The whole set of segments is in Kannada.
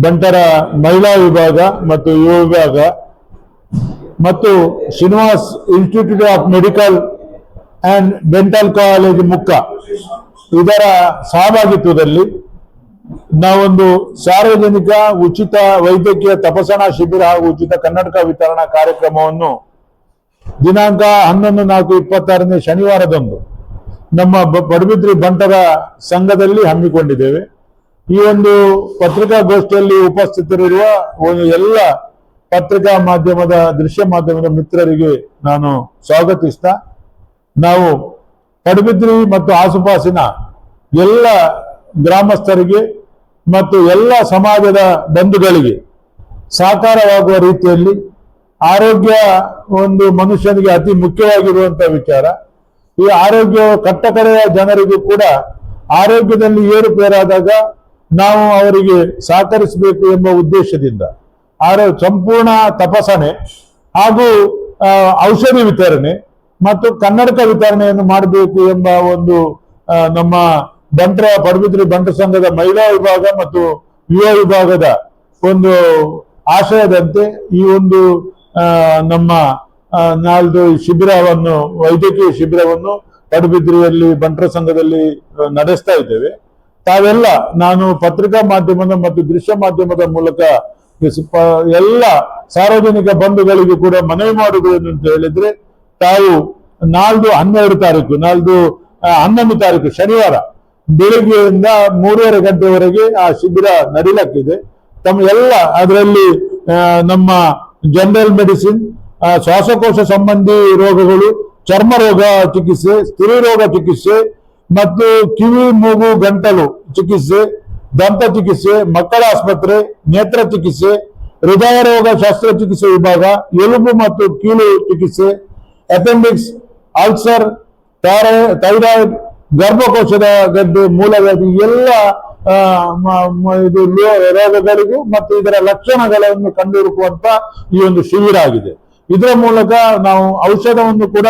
ಬಂಟರ ಮಹಿಳಾ ವಿಭಾಗ ಮತ್ತು ಯುವ ವಿಭಾಗ ಮತ್ತು Srinivas institute of medical and dental college Mukka ಇದರ ಸಹಭಾಗಿತ್ವದಲ್ಲಿ ನಾವೊಂದು ಸಾರ್ವಜನಿಕ ಉಚಿತ ವೈದ್ಯಕೀಯ ತಪಾಸಣಾ ಶಿಬಿರ ಹಾಗೂ ಉಚಿತ ಕನ್ನಡಕ ವಿತರಣಾ ಕಾರ್ಯಕ್ರಮವನ್ನು ದಿನಾಂಕ 11/4/26 ಶನಿವಾರದಂದು ನಮ್ಮ ಪಡುಬಿದ್ರಿ ಬಂಟರ ಸಂಘದಲ್ಲಿ ಹಮ್ಮಿಕೊಂಡಿದ್ದೇವೆ. ಈ ಒಂದು ಪತ್ರಿಕಾಗೋಷ್ಠಿಯಲ್ಲಿ ಉಪಸ್ಥಿತರಿರುವ ಎಲ್ಲ ಪತ್ರಿಕಾ ಮಾಧ್ಯಮದ ದೃಶ್ಯ ಮಾಧ್ಯಮದ ಮಿತ್ರರಿಗೆ ನಾನು ಸ್ವಾಗತಿಸ್ತಾ, ನಾವು ಪಡುಬಿದ್ರಿ ಮತ್ತು ಆಸುಪಾಸಿನ ಎಲ್ಲ ಗ್ರಾಮಸ್ಥರಿಗೆ ಮತ್ತು ಎಲ್ಲ ಸಮಾಜದ ಬಂಧುಗಳಿಗೆ ಸಾಕಾರವಾಗುವ ರೀತಿಯಲ್ಲಿ ಆರೋಗ್ಯ ಒಂದು ಮನುಷ್ಯನಿಗೆ ಅತಿ ಮುಖ್ಯವಾಗಿರುವಂತಹ ವಿಚಾರ. ಈ ಆರೋಗ್ಯ ಕಟ್ಟಕಡೆಯ ಜನರಿಗೂ ಕೂಡ ಆರೋಗ್ಯದಲ್ಲಿ ಏರುಪೇರಾದಾಗ ನಾವು ಅವರಿಗೆ ಸಹಕರಿಸಬೇಕು ಎಂಬ ಉದ್ದೇಶದಿಂದ ಸಂಪೂರ್ಣ ತಪಾಸಣೆ ಹಾಗೂ ಔಷಧಿ ವಿತರಣೆ ಮತ್ತು ಕನ್ನಡಕ ವಿತರಣೆಯನ್ನು ಮಾಡಬೇಕು ಎಂಬ ಒಂದು ನಮ್ಮ ಪಡುಬಿದ್ರಿ ಬಂಟ ಸಂಘದ ಮಹಿಳಾ ವಿಭಾಗ ಮತ್ತು ಯುವ ವಿಭಾಗದ ಒಂದು ಆಶಯದಂತೆ ಈ ಒಂದು ನಮ್ಮ ನಾಲ್ಕು ಶಿಬಿರವನ್ನು ವೈದ್ಯಕೀಯ ಶಿಬಿರವನ್ನು ಪಡುಬಿದ್ರಿಯಲ್ಲಿ ಬಂಟರ ಸಂಘದಲ್ಲಿ ನಡೆಸ್ತಾ ಇದ್ದೇವೆ. ತಾವೆಲ್ಲ ನಾನು ಪತ್ರಿಕಾ ಮಾಧ್ಯಮದ ಮತ್ತು ದೃಶ್ಯ ಮಾಧ್ಯಮದ ಮೂಲಕ ಎಲ್ಲ ಸಾರ್ವಜನಿಕ ಬಂಧುಗಳಿಗೂ ಕೂಡ ಮನವಿ ಮಾಡುವುದು ಅಂತ ಹೇಳಿದ್ರೆ, ತಾವು 11 ತಾರೀಕು ಶನಿವಾರ ಬೆಳಿಗ್ಗೆಯಿಂದ 3:30 ಗಂಟೆವರೆಗೆ ಆ ಶಿಬಿರ ನಡೀಲಕ್ಕಿದೆ. ತಮ್ಮ ಎಲ್ಲ ಅದರಲ್ಲಿ ನಮ್ಮ ಜನರಲ್ ಮೆಡಿಸಿನ್, ಶ್ವಾಸಕೋಶ ಸಂಬಂಧಿ ರೋಗಗಳು, ಚರ್ಮ ರೋಗ ಚಿಕಿತ್ಸೆ, ಸ್ತ್ರೀ ರೋಗ ಚಿಕಿತ್ಸೆ ಮತ್ತು ಕಿವಿ ಮೂಗು ಗಂಟಲು ಚಿಕಿತ್ಸೆ, ದಂತ ಚಿಕಿತ್ಸೆ, ಮಕ್ಕಳ ಆಸ್ಪತ್ರೆ, ನೇತ್ರ ಚಿಕಿತ್ಸೆ, ಹೃದಯ ರೋಗ ಶಸ್ತ್ರಚಿಕಿತ್ಸೆ ವಿಭಾಗ, ಎಲುಬು ಮತ್ತು ಕೀಲು ಚಿಕಿತ್ಸೆ, ಅಪೆಂಡಿಕ್ಸ್, ಅಲ್ಸರ್, ಥೈರಾಯ್ಡ್, ಗರ್ಭಕೋಶದ ಗಡ್ಡೆ, ಮೂಲವ್ಯಾಧಿ ಎಲ್ಲ ಇದು ರೋಗಗಳಿಗೂ ಮತ್ತು ಇದರ ಲಕ್ಷಣಗಳನ್ನು ಕಂಡುಹಿಡಿಯುವಂತ ಈ ಒಂದು ಶಿಬಿರ ಆಗಿದೆ. ಇದರ ಮೂಲಕ ನಾವು ಔಷಧವನ್ನು ಕೂಡ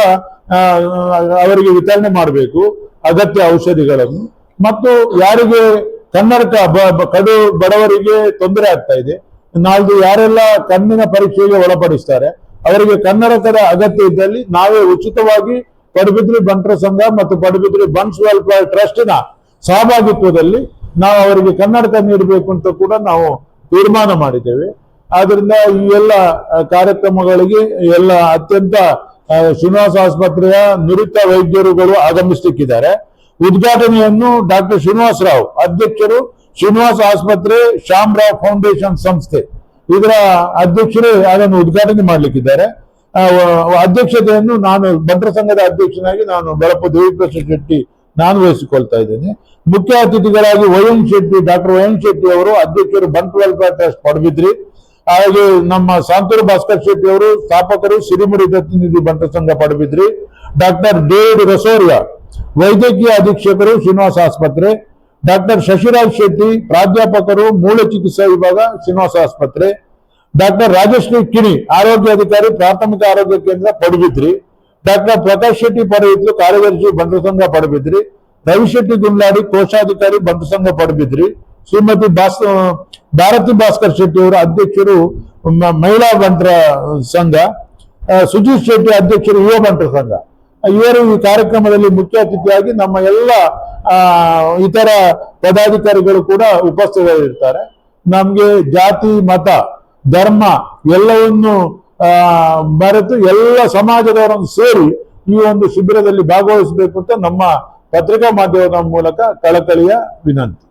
ಅವರಿಗೆ ವಿತರಣೆ ಮಾಡಬೇಕು, ಅಗತ್ಯ ಔಷಧಿಗಳನ್ನು. ಮತ್ತು ಯಾರಿಗೆ ಕನ್ನಡಕ ಕಡು ಬಡವರಿಗೆ ತೊಂದರೆ ಆಗ್ತಾ ಇದೆ, ಯಾರೆಲ್ಲ ಕಣ್ಣಿನ ಪರೀಕ್ಷೆಗೆ ಒಳಪಡಿಸ್ತಾರೆ ಅವರಿಗೆ ಕನ್ನಡಕದ ಅಗತ್ಯ ಇದ್ದಲ್ಲಿ ನಾವೇ ಉಚಿತವಾಗಿ ಪಡುಬಿದ್ರಿ ಬಂಟರ ಸಂಘ ಮತ್ತು ಪಡುಬಿದ್ರಿ ಬನ್ಸ್ ವೆಲ್ಫೇರ್ ಟ್ರಸ್ಟ್ ನ ಸಹಭಾಗಿತ್ವದಲ್ಲಿ ನಾವು ಅವರಿಗೆ ಕನ್ನಡಕ ನೀಡಬೇಕು ಅಂತ ಕೂಡ ನಾವು ತೀರ್ಮಾನ ಮಾಡಿದ್ದೇವೆ. ಆದ್ರಿಂದ ಈ ಎಲ್ಲ ಕಾರ್ಯಕ್ರಮಗಳಿಗೆ ಎಲ್ಲ ಅತ್ಯಂತ ಶ್ರೀನಿವಾಸ ಆಸ್ಪತ್ರೆಯ ನುರಿತ ವೈದ್ಯರುಗಳು ಆಗಮಿಸಲಿಕ್ಕಿದ್ದಾರೆ. ಉದ್ಘಾಟನೆಯನ್ನು ಡಾಕ್ಟರ್ ಶ್ರೀನಿವಾಸ ರಾವ್, ಅಧ್ಯಕ್ಷರು, ಶ್ರೀನಿವಾಸ ಆಸ್ಪತ್ರೆ ಶ್ಯಾಮರಾವ್ ಫೌಂಡೇಶನ್ ಸಂಸ್ಥೆ, ಇದರ ಅಧ್ಯಕ್ಷರೇ ಅದನ್ನು ಉದ್ಘಾಟನೆ ಮಾಡಲಿಕ್ಕಿದ್ದಾರೆ. ಅಧ್ಯಕ್ಷತೆಯನ್ನು ನಾನು ಬಂಟರ ಸಂಘದ ಅಧ್ಯಕ್ಷನಾಗಿ ನಾನು ಬೆಳಪು ದೇವಿಪ್ರಸಾದ್ ಶೆಟ್ಟಿ ನಾನು ವಹಿಸಿಕೊಳ್ತಾ ಇದ್ದೇನೆ. ಮುಖ್ಯ ಅತಿಥಿಗಳಾಗಿ ಡಾಕ್ಟರ್ ವೈ ಎನ್ ಶೆಟ್ಟಿ ಅವರು, ಅಧ್ಯಕ್ಷರು ಬಂಟ್ ವೆಲ್ಫೇರ್ ಟ್ರಸ್ಟ್ ಪಡುಬಿದ್ರಿ. ಹಾಗೆ ನಮ್ಮ ಸಾಂತೂರು ಭಾಸ್ಕರ್ ಶೆಟ್ಟಿ ಅವರು, ಸ್ಥಾಪಕರು ಸಿರಿಮುಡಿ ದತ್ತಿನಿಧಿ ಬಂಟರ ಸಂಘ ಪಡುಬಿದ್ರಿ. ಡಾಕ್ಟರ್ ಡೇವಿಡ್ ರಸೋರಿಯಾ, ವೈದ್ಯಕೀಯ ಅಧೀಕ್ಷಕರು ಶ್ರೀನಿವಾಸ ಆಸ್ಪತ್ರೆ. ಡಾಕ್ಟರ್ ಶಶಿರಾಜ್ ಶೆಟ್ಟಿ, ಪ್ರಾಧ್ಯಾಪಕರು, ಮೂಳೆ ಚಿಕಿತ್ಸಾ ವಿಭಾಗ ಶ್ರೀನಿವಾಸ ಆಸ್ಪತ್ರೆ. ಡಾಕ್ಟರ್ ರಾಜಶ್ರೀ ಕಿಣಿ, ಆರೋಗ್ಯ ಅಧಿಕಾರಿ, ಪ್ರಾಥಮಿಕ ಆರೋಗ್ಯ ಕೇಂದ್ರ ಪಡುಬಿದ್ರಿ. ಡಾಕ್ಟರ್ ಪ್ರಕಾಶ್ ಶೆಟ್ಟಿ ಪಡೆಯಿತು, ಕಾರ್ಯದರ್ಶಿ ಬಂಟರ ಸಂಘ ಪಡುಬಿದ್ರಿ. ರವಿಶೆಟ್ಟಿ ಗುಂಡ್ಲಾಡಿ, ಕೋಶಾಧಿಕಾರಿ ಬಂಟರ ಸಂಘ ಪಡುಬಿದ್ರಿ. ಶ್ರೀಮತಿ ಭಾರತಿ ಭಾಸ್ಕರ್ ಶೆಟ್ಟಿ ಅವರು, ಅಧ್ಯಕ್ಷರು ಮಹಿಳಾ ಬಂಟರ ಸಂಘ. ಸುಜಿತ್ ಶೆಟ್ಟಿ, ಅಧ್ಯಕ್ಷರು ಯುವ ಬಂಟರ ಸಂಘ. ಇವರು ಈ ಕಾರ್ಯಕ್ರಮದಲ್ಲಿ ಮುಖ್ಯ ಅತಿಥಿಯಾಗಿ ನಮ್ಮ ಎಲ್ಲ ಇತರ ಪದಾಧಿಕಾರಿಗಳು ಕೂಡ ಉಪಸ್ಥಿತರಿರ್ತಾರೆ. ನಮ್ಗೆ ಜಾತಿ, ಮತ, ಧರ್ಮ ಎಲ್ಲವನ್ನು ಮರೆತು ಎಲ್ಲ ಸಮಾಜದವರನ್ನು ಸೇರಿ ಈ ಒಂದು ಶಿಬಿರದಲ್ಲಿ ಭಾಗವಹಿಸಬೇಕು ಅಂತ ನಮ್ಮ ಪತ್ರಿಕಾ ಮಾಧ್ಯಮದ ಮೂಲಕ ಕಳಕಳಿಯ ವಿನಂತಿ.